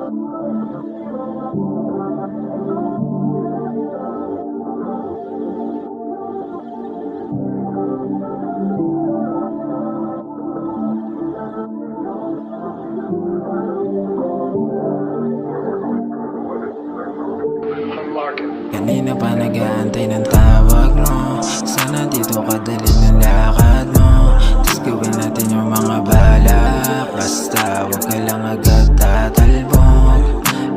Kanina pa nag-aantay ng tawag mo. Sana dito kadali ng lakad mo. Tas gawin natin yung mga balak. Basta huwag ka lang agad tatalbog.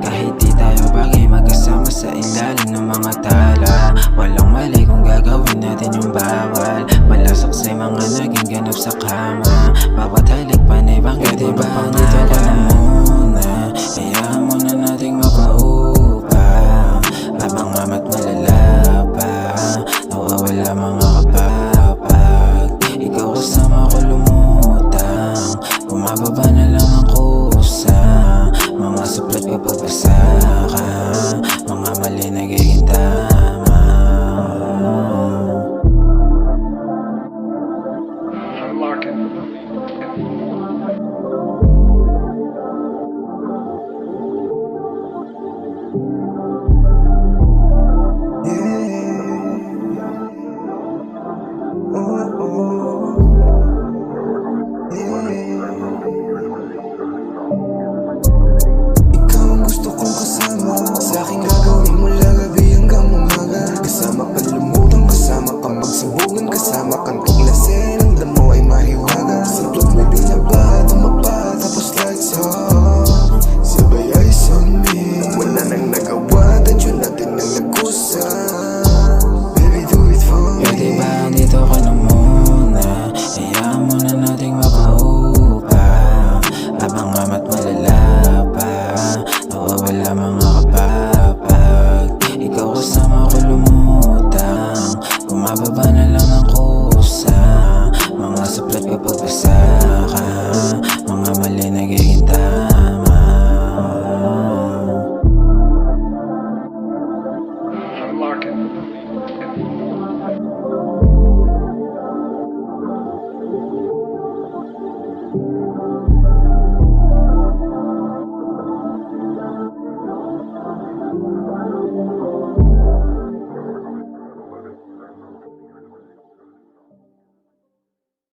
Kahit di tayo bagay magkasama sa ilalim ng mga tala. Walang mali kung gagawin natin yung bawal. Malasak sa mga naging ganap sa kama. Bawat halik panay bakit di ba dito ka na muna. Hayaan mo na nating mapaupa. Habang ama't malala pa, nawawala mga kapapag. Ikaw kasama ko lumutang, bumababa na lang ang kusa. Mga suplat kapag basa ka, mga mali nagiging tama. Ikaw ang gusto kong kasama. Sa aking gagawin mula gabi hanggang umaga. Kasama ka lumutang, kasama ka magsabugan, kasama kang tuklasin. Ang damo ay mahiwaga. Sa tulad may binabad, umapa, tapos lights off. Sabay ay zombie. Wala nang nagawa, tansyon natin ang nagkusa. Baby, do it for me. Pwede ba dito ka na muna? Hayaan mo na nating mapaupa. Habang ama't malala pa, nawawala mga kapapag. Ikaw kasama ko lumutang, bumababa na lang ang kusa. Mga suplat kapag basa ka, mga mali nagiging tama.